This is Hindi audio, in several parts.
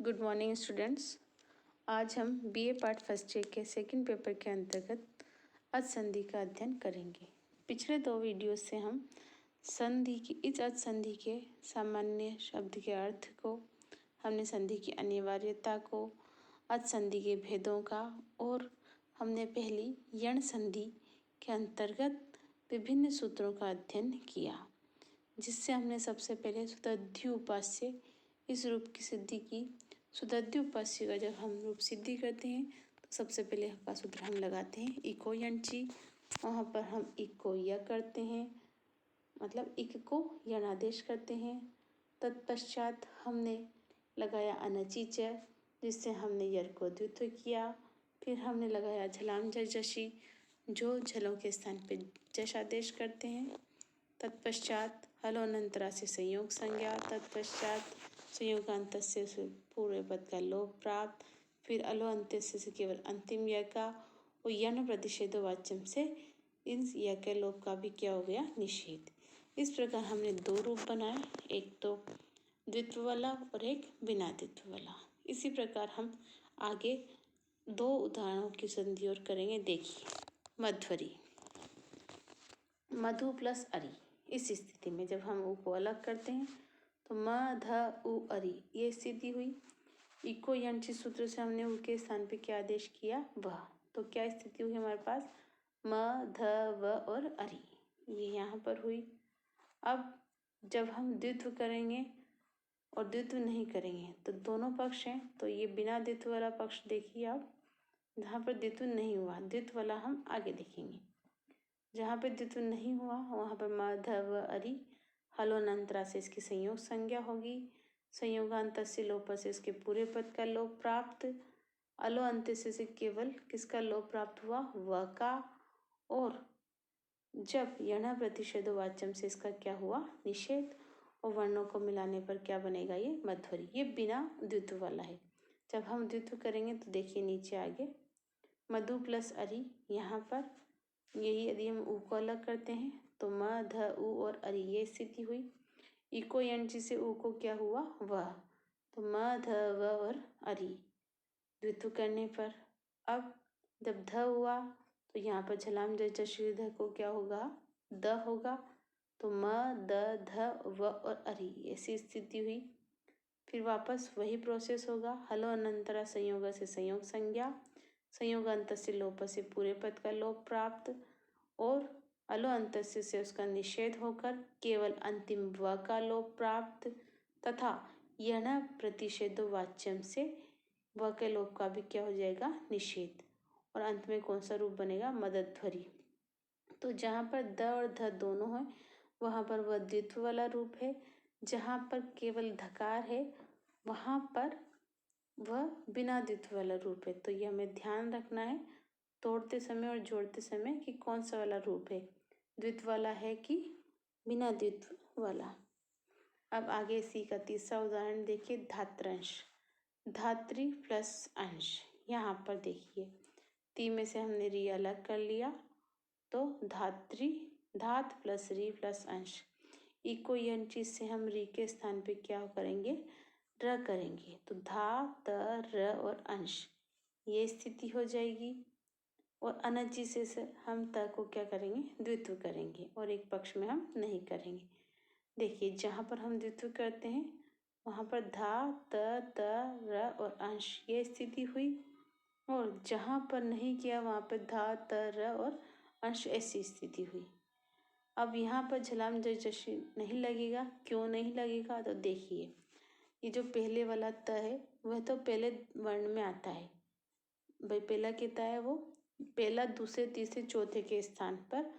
Good morning students. आज हम बीए पार्ट फर्स्ट ईयर के सेकंड पेपर के अंतर्गत अच संधि का अध्ययन करेंगे। पिछले दो वीडियो से हम संधि की इस अच संधि के सामान्य शब्द के अर्थ को, हमने संधि की अनिवार्यता को, अच संधि के भेदों का और हमने पहली यण संधि के अंतर्गत विभिन्न सूत्रों का अध्ययन किया, जिससे हमने सबसे पहले सुतद्धि उपास्य इस रूप की सिद्धि की। सुतद्धि उपास्य का जब हम रूप सिद्धि करते हैं तो सबसे पहले का सूत्र हम लगाते हैं इको यणची। वहाँ पर हम इक को य करते हैं, मतलब इक को यणादेश करते हैं। तत्पश्चात हमने लगाया अनची च, जिससे हमने यर को द्वित्व किया। फिर हमने लगाया झलाम जशी, जो झलों के स्थान पर जश आदेश करते हैं। तत्पश्चात हलो अनंतरा से संयोग संज्ञा, तत्पश्चात संयोगांतस्य से पूर्व पद का लोप प्राप्त, फिर अलो अंत्यस्य से केवल अंतिम य का, और यण प्रतिषेधो वाच्यम से इन य के लोप का भी क्या हो गया, निषेध। इस प्रकार हमने दो रूप बनाए, एक तो द्वित्व वाला और एक बिना द्वित्व वाला। इसी प्रकार हम आगे दो उदाहरणों की संधि और करेंगे। देखिए, मध्वरी, मधु प्लस अरि। इस स्थिति में जब हम उ को अलग करते हैं तो म ध उ अरि ये स्थिति हुई। इको यंची सूत्र से हमने उ के स्थान पे क्या आदेश किया, वह। तो क्या स्थिति हुई हमारे पास, म ध व और अरि, ये यहाँ पर हुई। अब जब हम द्वित्व करेंगे और द्वित्व नहीं करेंगे तो दोनों पक्ष हैं, तो ये बिना द्वित्व वाला पक्ष देखिए आप, जहाँ पर द्वित्व नहीं हुआ, द्वित्व वाला हम आगे देखेंगे। जहाँ पे द्वित्व नहीं हुआ वहाँ पर म ध व अरि, हलो अनंतरा से इसकी संयोग संज्ञा होगी। संयोगांतस्य लोप से इसके पूरे पद का लोप प्राप्त। अलो अंत्यस्य से केवल किसका लोप प्राप्त हुआ, व का। और जब यण प्रतिषेधो वाच्यम से इसका क्या हुआ, निषेध। और वर्णों को मिलाने पर क्या बनेगा, ये मध्वरी। ये बिना द्वित्व वाला है। जब हम द्वित्व करेंगे तो देखिए नीचे आगे मधु प्लस अरि, यहाँ पर यही यदि हम उ को अलग करते हैं तो म ध उ और अरि ये स्थिति हुई। इको यंची से उ को क्या हुआ, वह। तो म ध व और अरि द्वित्व करने पर अब जब ध हुआ तो यहाँ पर झलाम ध को क्या होगा, द होगा। तो म द ध व और अरि ऐसी स्थिति हुई। फिर वापस वही प्रोसेस होगा, हलो अनंतरा संयोग से संयोग संज्ञा, संयोगांतस्य लोप से पूरे पद का लोप प्राप्त, और अलो अंतस्य से उसका निषेध होकर केवल अंतिम व का लोप प्राप्त, तथा यण प्रतिषेधो वाच्यम से व के लोप का भी क्या हो जाएगा, निषेध। और अंत में कौन सा रूप बनेगा, मदध्वरी। तो जहाँ पर द और ध दोनों है वहाँ पर वह द्वित्व वाला रूप है। जहाँ पर केवल धकार है वहाँ पर वह बिना द्वित्व वाला रूप है। तो ये हमें ध्यान रखना है तोड़ते समय और जोड़ते समय कि कौन सा वाला रूप है, द्वित्व वाला है कि बिना द्वित्व वाला। अब आगे इसी का तीसरा उदाहरण देखिए, धात्रंश, धात्री प्लस अंश। यहाँ पर देखिए ती में से हमने री अलग कर लिया तो धात्री, धात प्लस री प्लस अंश। इको यन चीज से हम री के स्थान पे क्या करेंगे, र करेंगे। तो धा त र और अंश ये स्थिति हो जाएगी। और अनची से हम त को क्या करेंगे, द्वित्व करेंगे, और एक पक्ष में हम नहीं करेंगे। देखिए जहाँ पर हम द्वित्व करते हैं वहाँ पर धा त र और अंश ये स्थिति हुई, और जहाँ पर नहीं किया वहाँ पर धा त र और अंश ऐसी स्थिति हुई। अब यहाँ पर झलाम जशी नहीं लगेगा, क्यों नहीं लगेगा, तो देखिए ये जो पहले वाला त है वह तो पहले वर्ण में आता है। भाई पहला कितना है, वो पहला दूसरे तीसरे चौथे के स्थान पर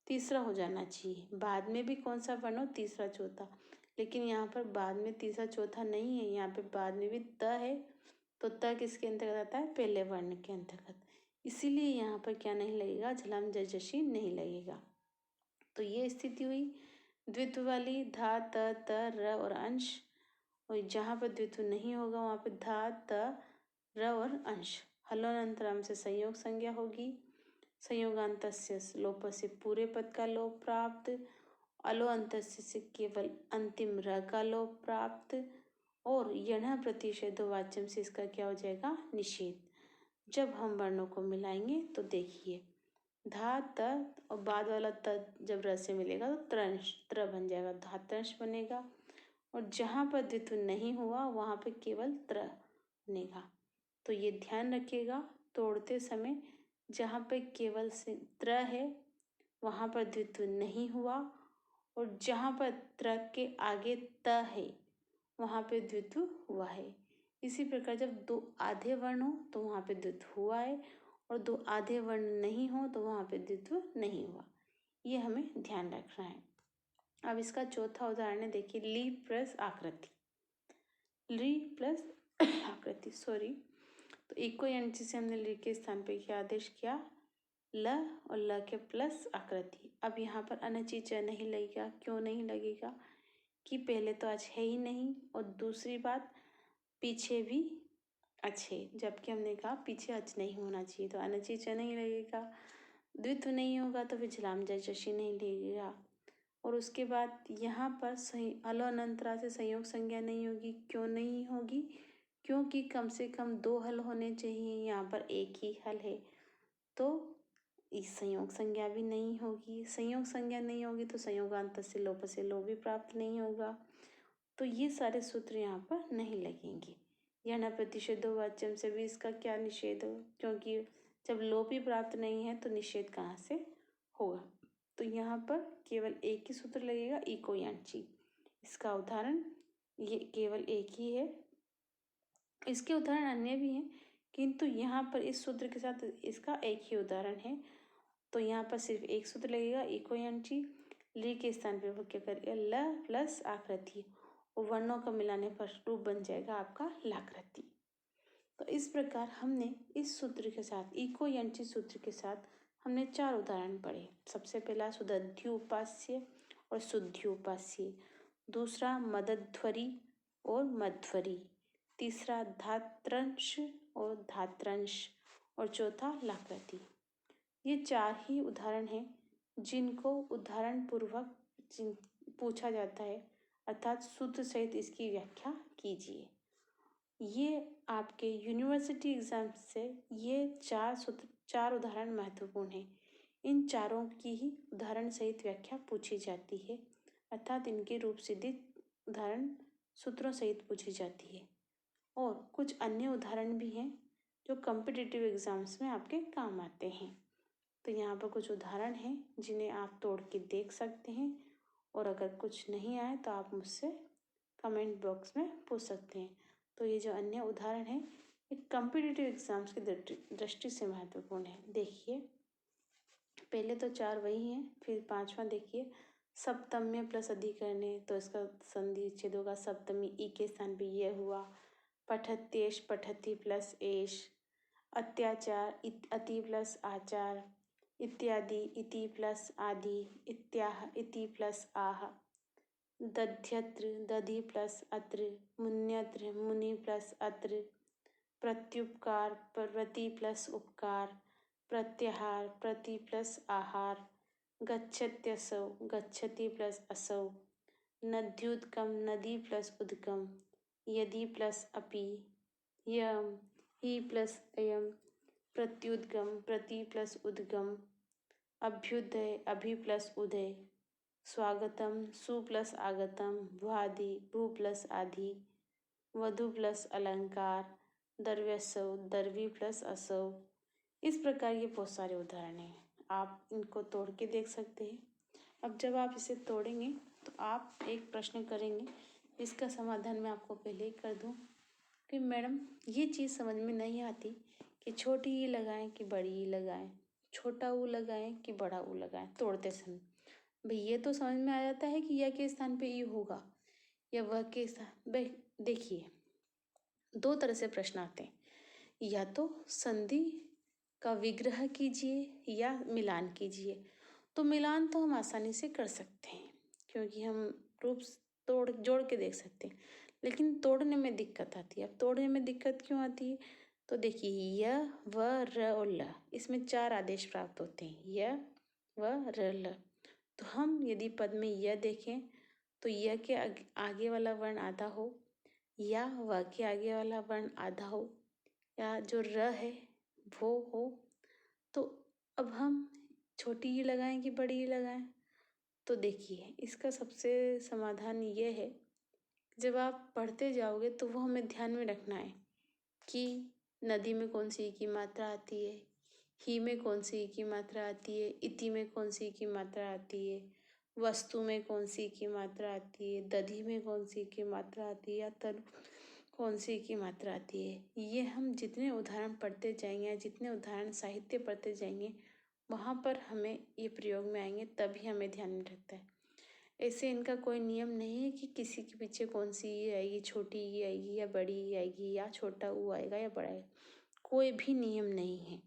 तीसरा हो जाना चाहिए। बाद में भी कौन सा वर्ण हो, तीसरा चौथा, लेकिन यहाँ पर बाद में तीसरा चौथा नहीं है, यहाँ पे बाद में भी त है। तो त किसके अंतर्गत आता है, पहले वर्ण के अंतर्गत, इसीलिए यहाँ पर क्या नहीं लगेगा, झलाम जशी नहीं लगेगा। तो ये स्थिति हुई द्वित्व वाली, धा त र और अंश। और जहाँ पर द्वित्व नहीं होगा वहाँ पर धा त र और अंश। हलोनंतराम से संयोग संज्ञा होगी। संयोगांतस्य लोप से पूरे पद का लोप प्राप्त। अलो अंतस्य से केवल अंतिम र का लोप प्राप्त। और यण प्रतिषेधवाच्यम से इसका क्या हो जाएगा? निषेध। जब हम वर्णों को मिलाएंगे तो देखिए धा त और बाद वाला त जब र से मिलेगा तो त्रंश त्र बन जाएगा, धात्रंश बनेगा। और जहाँ पर द्वित्व नहीं हुआ वहाँ पे केवल त्र बनेगा। तो ये ध्यान रखिएगा तोड़ते समय जहाँ पे केवल से त्र है वहाँ पर द्वित्व नहीं हुआ, और जहाँ पर त्र के आगे त है वहाँ पे द्वित्व हुआ है। इसी प्रकार जब दो आधे वर्ण हो तो वहाँ पे द्वित्व हुआ है, और दो आधे वर्ण नहीं हो तो वहाँ पे द्वित्व नहीं हुआ। ये हमें ध्यान रखना है। अब इसका चौथा उदाहरण है, देखिए ली प्लस आकृति। ली प्लस आकृति सॉरी, तो इको एंटी से हमने ली के स्थान पे क्या आदेश किया? ल और ल के प्लस आकृति। अब यहाँ पर अनचिच नहीं लगेगा। क्यों नहीं लगेगा? कि पहले तो अच है ही नहीं, और दूसरी बात पीछे भी अच है, जबकि हमने कहा पीछे अच नहीं होना चाहिए, तो अनचिच नहीं लगेगा। द्वित्व नहीं होगा तो फिर झलाम जशी नहीं लगेगा। और उसके बाद यहाँ पर सही अलो अनंतरा से संयोग संज्ञा नहीं होगी। क्यों नहीं होगी? क्योंकि कम से कम दो हल होने चाहिए, यहाँ पर एक ही हल है, तो इस संयोग संज्ञा भी नहीं होगी। संयोग संज्ञा नहीं होगी तो संयोगांत से लोप भी प्राप्त नहीं होगा। तो ये सारे सूत्र यहाँ पर नहीं लगेंगे। यह न प्रतिषेधो वाच्यम से भी इसका क्या निषेध हो, क्योंकि जब लोप ही प्राप्त नहीं है तो निषेध कहाँ से होगा? तो यहाँ पर केवल एक ही सूत्र लगेगा, इको यांची। इसका उदाहरण ये केवल एक ही है। इसके उदाहरण अन्य भी हैं, किंतु यहाँ पर इस सूत्र के साथ इसका एक ही उदाहरण है। तो यहाँ पर सिर्फ एक सूत्र लगेगा, इको यांची। ली के स्थान पे वो क्या करेगा? ल प्लस आकृति, और वर्णों का मिलाने पर रूप बन जाएगा आपका लाकृति। तो इस प्रकार हमने इस सूत्र के साथ, इको यांची सूत्र के साथ हमने 4 उदाहरण पढ़े। सबसे पहला सुदध्युपास्य और शुद्ध्युपास्य, दूसरा मदध्वरी और मध्वरी, तीसरा धात्रंश और धात्रंश, और चौथा लाकृति। ये 4 ही उदाहरण हैं जिनको उदाहरण पूर्वक पूछा जाता है, अर्थात सूत्र सहित इसकी व्याख्या कीजिए। ये आपके यूनिवर्सिटी एग्जाम से ये 4 उदाहरण महत्वपूर्ण हैं। इन चारों की ही उदाहरण सहित व्याख्या पूछी जाती है, अर्थात इनके रूप सिद्धि उदाहरण सूत्रों सहित पूछी जाती है। और कुछ अन्य उदाहरण भी हैं जो कॉम्पिटिटिव एग्जाम्स में आपके काम आते हैं। तो यहाँ पर कुछ उदाहरण हैं जिन्हें आप तोड़ के देख सकते हैं, और अगर कुछ नहीं आए तो आप मुझसे कमेंट बॉक्स में पूछ सकते हैं। तो ये जो अन्य उदाहरण हैं ये कॉम्पिटिटिव एग्जाम्स की दृष्टि से महत्वपूर्ण है। देखिए पहले तो 4 वही हैं, फिर 5वां देखिए सप्तम्य प्लस अधिकरणे, तो इसका संधि विच्छेद होगा। सप्तमी ई के स्थान पे ये हुआ। पठत्येश पठति प्लस एश, अत्याचार अति प्लस आचार, इत्यादि इति प्लस आदि, इत्याह इति प्लस आह, दध्यत्र दधि प्लस अत्र, मुन्यत्र मुनि प्लस अत्र, प्रत्युपकार प्रति प्लस उपकार, प्रत्याहार प्रति प्लस आहार, गच्छत्यसौ गच्छति प्लस असौ, नद्युदकम नदी प्लस उदकम, यदि प्लस अपि, यम ही प्लस अयम, प्रत्युदगम प्रति प्लस उद्गम, अभ्युदय अभि प्लस उदय, स्वागतम सु प्लस आगतम, भ्वादि भू प्लस आदि, वधु प्लस अलंकार, दर्व्यसौ दर्वी प्लस असौ। इस प्रकार ये बहुत सारे उदाहरण हैं, आप इनको तोड़ के देख सकते हैं। अब जब आप इसे तोड़ेंगे तो आप एक प्रश्न करेंगे, इसका समाधान मैं आपको पहले ही कर दूं कि मैडम ये चीज़ समझ में नहीं आती कि छोटी ई लगाएं कि बड़ी ई लगाएं, छोटा ऊ लगाएं कि बड़ा ऊ लगाएं तोड़ते समय। भाई ये तो समझ में आ जाता है कि यह के स्थान पे ई होगा या वह के स्थान। भाई देखिए 2 तरह से प्रश्न आते हैं, या तो संधि का विग्रह कीजिए या मिलान कीजिए। तो मिलान तो हम आसानी से कर सकते हैं क्योंकि हम रूप तोड़ जोड़ के देख सकते हैं, लेकिन तोड़ने में दिक्कत आती है। अब तोड़ने में दिक्कत क्यों आती है? तो देखिए य व र और ल, इसमें 4 आदेश प्राप्त होते हैं, य व र ल। तो हम यदि पद में य देखें तो य के आगे वाला वर्ण आधा हो, या व के आगे वाला वर्ण आधा हो या जो र है वो हो, तो अब हम छोटी ई लगाएं कि बड़ी ई लगाएं? तो देखिए, इसका सबसे समाधान ये है, जब आप पढ़ते जाओगे तो वो हमें ध्यान में रखना है कि नदी में कौन सी ई की मात्रा आती है, ही में कौन सी ई की मात्रा आती है, इति में कौन सी ई की मात्रा आती है, वस्तु में कौन सी ई की मात्रा आती है, दधि में कौन सी ई की मात्रा आती है, या तनु कौन सी ई की मात्रा आती है। ये हम जितने उदाहरण पढ़ते जाएंगे, जितने उदाहरण साहित्य पढ़ते जाएंगे, वहाँ पर हमें ये प्रयोग में आएंगे, तभी हमें ध्यान में रहता है। ऐसे इनका कोई नियम नहीं है कि किसी के पीछे कौन सी ई आएगी, छोटी ई आएगी या बड़ी ई आएगी, या छोटा ऊ आएगा या बड़ा आएगा, कोई भी नियम नहीं है।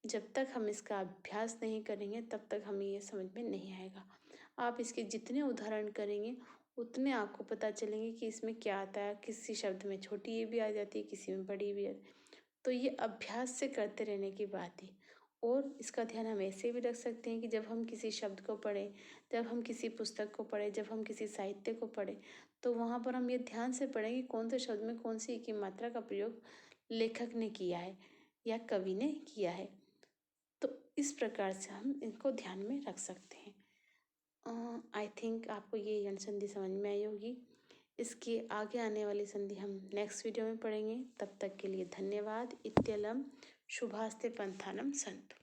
जब तक हम इसका अभ्यास नहीं करेंगे तब तक हमें ये समझ में नहीं आएगा। आप इसके जितने उदाहरण करेंगे उतने आपको पता चलेंगे कि इसमें क्या आता है। किसी शब्द में छोटी ई भी आ जाती है, किसी में बड़ी भी आती है। तो ये अभ्यास से करते रहने की बात है। और इसका ध्यान हम ऐसे भी रख सकते हैं कि जब हम किसी शब्द को पढ़ें, जब हम किसी पुस्तक को पढ़ें, जब हम किसी साहित्य को पढ़ें, तो वहाँ पर हम ये ध्यान से पढ़ें कि कौन से शब्द में कौन सी ई की मात्रा का प्रयोग लेखक ने किया है या कवि ने किया है। तो इस प्रकार से हम इनको ध्यान में रख सकते हैं। आई थिंक आपको ये यण संधि समझ में आई होगी। इसके आगे आने वाली संधि हम नेक्स्ट वीडियो में पढ़ेंगे। तब तक के लिए धन्यवाद। इत्यलम शुभास्ते पंथानम संतु।